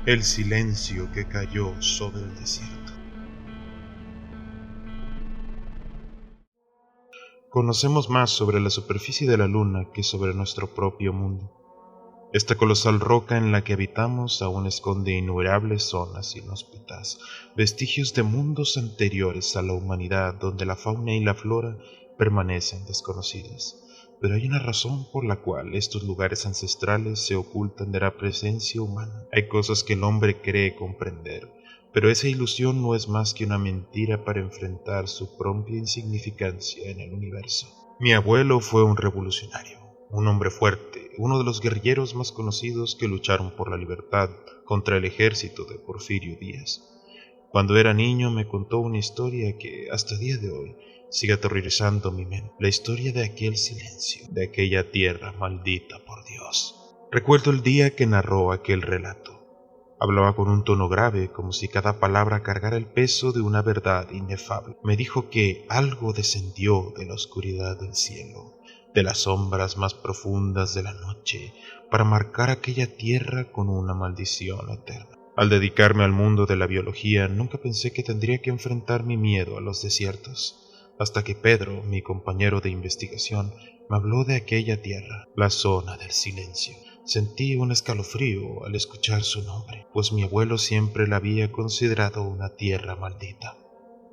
El silencio que cayó sobre el desierto. Conocemos más sobre la superficie de la luna que sobre nuestro propio mundo. Esta colosal roca en la que habitamos aún esconde innumerables zonas inhóspitas, vestigios de mundos anteriores a la humanidad donde la fauna y la flora permanecen desconocidas. Pero hay una razón por la cual estos lugares ancestrales se ocultan de la presencia humana. Hay cosas que el hombre cree comprender, pero esa ilusión no es más que una mentira para enfrentar su propia insignificancia en el universo. Mi abuelo fue un revolucionario, un hombre fuerte, uno de los guerrilleros más conocidos que lucharon por la libertad contra el ejército de Porfirio Díaz. Cuando era niño me contó una historia que hasta día de hoy sigue aterrorizando mi mente, la historia de aquel silencio, de aquella tierra maldita por Dios. Recuerdo el día que narró aquel relato. Hablaba con un tono grave, como si cada palabra cargara el peso de una verdad inefable. Me dijo que algo descendió de la oscuridad del cielo, de las sombras más profundas de la noche, para marcar aquella tierra con una maldición eterna. Al dedicarme al mundo de la biología, nunca pensé que tendría que enfrentar mi miedo a los desiertos, hasta que Pedro, mi compañero de investigación, me habló de aquella tierra, la zona del silencio. Sentí un escalofrío al escuchar su nombre, pues mi abuelo siempre la había considerado una tierra maldita.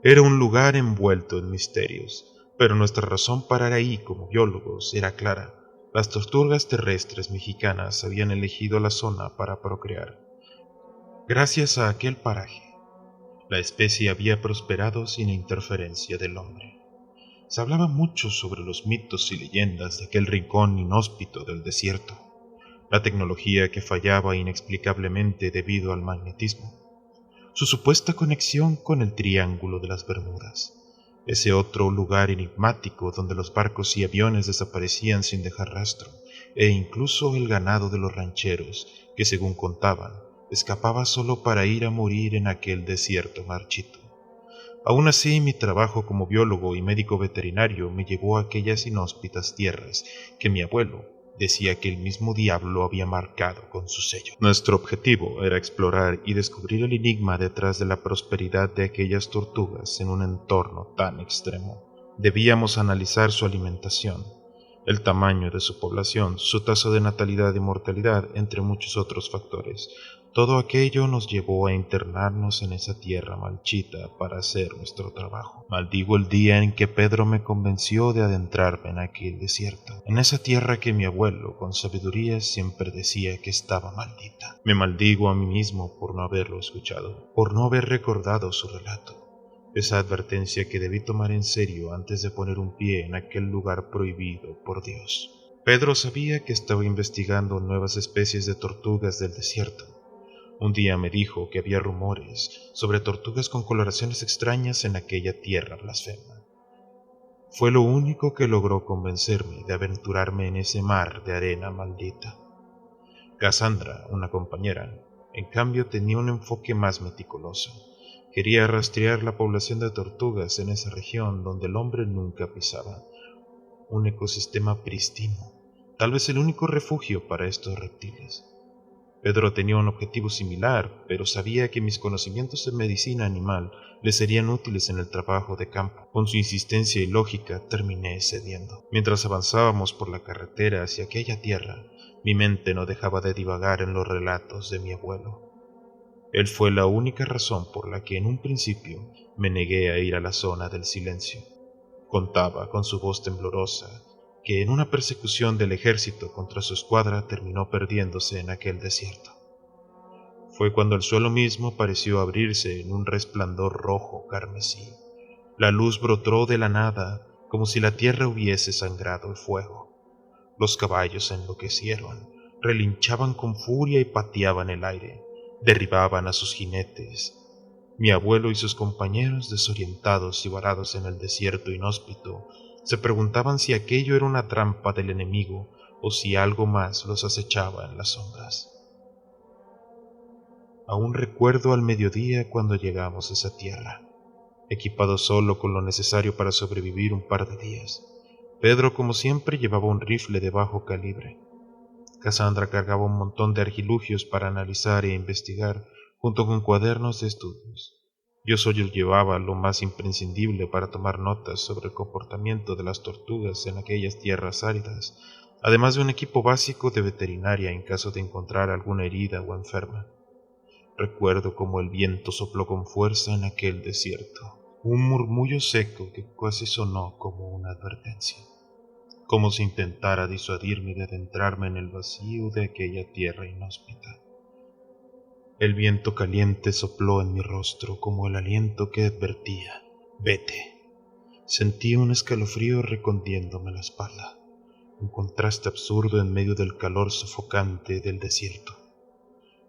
Era un lugar envuelto en misterios, pero nuestra razón para ir ahí como biólogos era clara. Las tortugas terrestres mexicanas habían elegido la zona para procrear. Gracias a aquel paraje, la especie había prosperado sin interferencia del hombre. Se hablaba mucho sobre los mitos y leyendas de aquel rincón inhóspito del desierto, la tecnología que fallaba inexplicablemente debido al magnetismo, su supuesta conexión con el Triángulo de las Bermudas, ese otro lugar enigmático donde los barcos y aviones desaparecían sin dejar rastro, e incluso el ganado de los rancheros, que según contaban, escapaba solo para ir a morir en aquel desierto marchito. Aún así, mi trabajo como biólogo y médico veterinario me llevó a aquellas inhóspitas tierras que mi abuelo decía que el mismo diablo había marcado con su sello. Nuestro objetivo era explorar y descubrir el enigma detrás de la prosperidad de aquellas tortugas en un entorno tan extremo. Debíamos analizar su alimentación, el tamaño de su población, su tasa de natalidad y mortalidad, entre muchos otros factores. Todo aquello nos llevó a internarnos en esa tierra marchita para hacer nuestro trabajo. Maldigo el día en que Pedro me convenció de adentrarme en aquel desierto, en esa tierra que mi abuelo, con sabiduría, siempre decía que estaba maldita. Me maldigo a mí mismo por no haberlo escuchado, por no haber recordado su relato, esa advertencia que debí tomar en serio antes de poner un pie en aquel lugar prohibido por Dios. Pedro sabía que estaba investigando nuevas especies de tortugas del desierto. Un día me dijo que había rumores sobre tortugas con coloraciones extrañas en aquella tierra blasfema. Fue lo único que logró convencerme de aventurarme en ese mar de arena maldita. Cassandra, una compañera, en cambio tenía un enfoque más meticuloso. Quería rastrear la población de tortugas en esa región donde el hombre nunca pisaba. Un ecosistema pristino, tal vez el único refugio para estos reptiles. Pedro tenía un objetivo similar, pero sabía que mis conocimientos en medicina animal le serían útiles en el trabajo de campo. Con su insistencia y lógica terminé cediendo. Mientras avanzábamos por la carretera hacia aquella tierra, mi mente no dejaba de divagar en los relatos de mi abuelo. Él fue la única razón por la que en un principio me negué a ir a la zona del silencio. Contaba con su voz temblorosa que en una persecución del ejército contra su escuadra terminó perdiéndose en aquel desierto. Fue cuando el suelo mismo pareció abrirse en un resplandor rojo carmesí. La luz brotó de la nada como si la tierra hubiese sangrado el fuego. Los caballos enloquecieron, relinchaban con furia y pateaban el aire, derribaban a sus jinetes. Mi abuelo y sus compañeros, desorientados y varados en el desierto inhóspito, se preguntaban si aquello era una trampa del enemigo o si algo más los acechaba en las sombras. Aún recuerdo al mediodía cuando llegamos a esa tierra, equipado solo con lo necesario para sobrevivir un par de días. Pedro, como siempre, llevaba un rifle de bajo calibre. Cassandra cargaba un montón de artilugios para analizar e investigar, junto con cuadernos de estudios. Yo solo llevaba lo más imprescindible para tomar notas sobre el comportamiento de las tortugas en aquellas tierras áridas, además de un equipo básico de veterinaria en caso de encontrar alguna herida o enferma. Recuerdo cómo el viento sopló con fuerza en aquel desierto, un murmullo seco que casi sonó como una advertencia, como si intentara disuadirme de adentrarme en el vacío de aquella tierra inhóspita. El viento caliente sopló en mi rostro como el aliento que advertía: «Vete». Sentí un escalofrío recorriéndome la espalda, un contraste absurdo en medio del calor sofocante del desierto.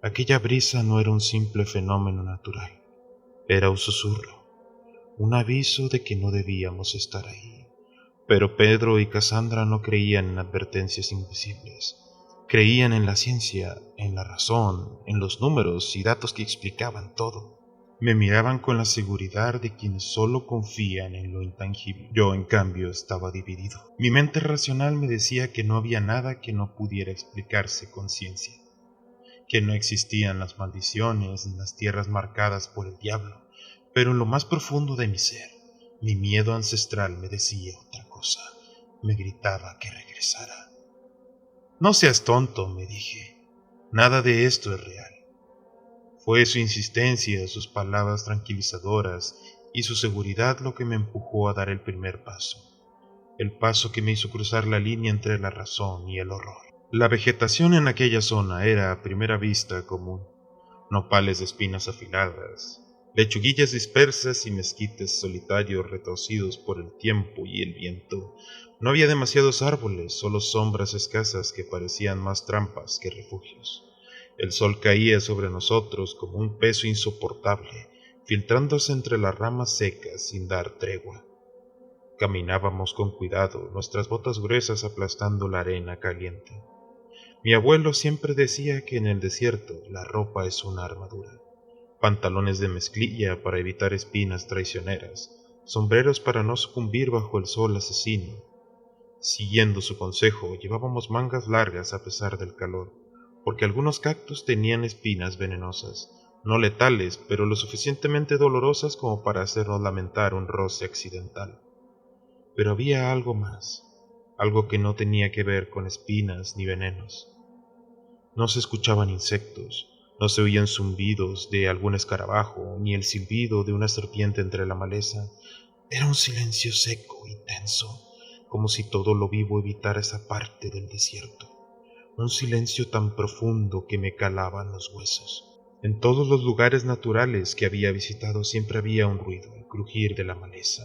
Aquella brisa no era un simple fenómeno natural, era un susurro, un aviso de que no debíamos estar ahí. Pero Pedro y Cassandra no creían en advertencias invisibles. Creían en la ciencia, en la razón, en los números y datos que explicaban todo. Me miraban con la seguridad de quienes solo confían en lo intangible. Yo, en cambio, estaba dividido. Mi mente racional me decía que no había nada que no pudiera explicarse con ciencia, que no existían las maldiciones ni las tierras marcadas por el diablo, pero en lo más profundo de mi ser, mi miedo ancestral me decía otra cosa, me gritaba que regresara. «No seas tonto», me dije, «nada de esto es real». Fue su insistencia, sus palabras tranquilizadoras y su seguridad lo que me empujó a dar el primer paso, el paso que me hizo cruzar la línea entre la razón y el horror. La vegetación en aquella zona era a primera vista común: nopales de espinas afiladas, lechuguillas dispersas y mezquites solitarios retorcidos por el tiempo y el viento. No había demasiados árboles, solo sombras escasas que parecían más trampas que refugios. El sol caía sobre nosotros como un peso insoportable, filtrándose entre las ramas secas sin dar tregua. Caminábamos con cuidado, nuestras botas gruesas aplastando la arena caliente. Mi abuelo siempre decía que en el desierto la ropa es una armadura. Pantalones de mezclilla para evitar espinas traicioneras, sombreros para no sucumbir bajo el sol asesino. Siguiendo su consejo, llevábamos mangas largas a pesar del calor, porque algunos cactus tenían espinas venenosas, no letales, pero lo suficientemente dolorosas como para hacernos lamentar un roce accidental. Pero había algo más, algo que no tenía que ver con espinas ni venenos. No se escuchaban insectos, no se oían zumbidos de algún escarabajo, ni el silbido de una serpiente entre la maleza. Era un silencio seco y tenso, como si todo lo vivo evitara esa parte del desierto. Un silencio tan profundo que me calaba en los huesos. En todos los lugares naturales que había visitado siempre había un ruido, el crujir de la maleza,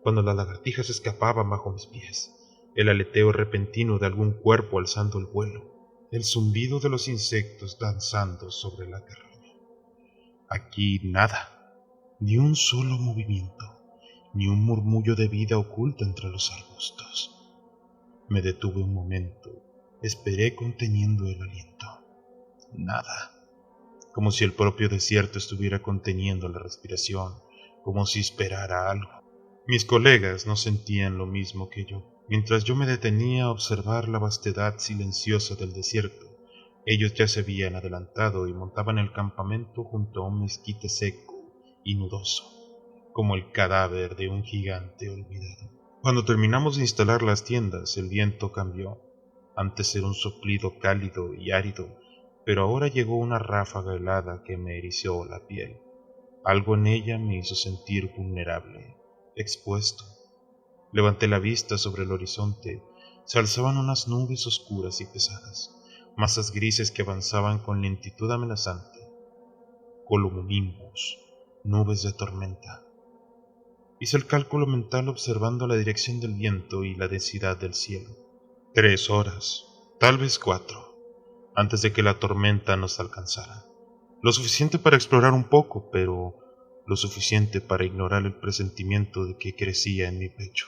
cuando las lagartijas escapaban bajo mis pies, el aleteo repentino de algún cuerpo alzando el vuelo, el zumbido de los insectos danzando sobre la terrena. Aquí nada, ni un solo movimiento, ni un murmullo de vida oculta entre los arbustos. Me detuve un momento, esperé conteniendo el aliento. Nada, como si el propio desierto estuviera conteniendo la respiración, como si esperara algo. Mis colegas no sentían lo mismo que yo. Mientras yo me detenía a observar la vastedad silenciosa del desierto, ellos ya se habían adelantado y montaban el campamento junto a un mezquite seco y nudoso, como el cadáver de un gigante olvidado. Cuando terminamos de instalar las tiendas, el viento cambió. Antes era un soplido cálido y árido, pero ahora llegó una ráfaga helada que me erició la piel. Algo en ella me hizo sentir vulnerable, expuesto. Levanté la vista sobre el horizonte. Se alzaban unas nubes oscuras y pesadas, masas grises que avanzaban con lentitud amenazante. Cumulonimbus, nubes de tormenta. Hice el cálculo mental observando la dirección del viento y la densidad del cielo. 3 horas, tal vez 4, antes de que la tormenta nos alcanzara. Lo suficiente para explorar un poco, pero lo suficiente para ignorar el presentimiento de que crecía en mi pecho.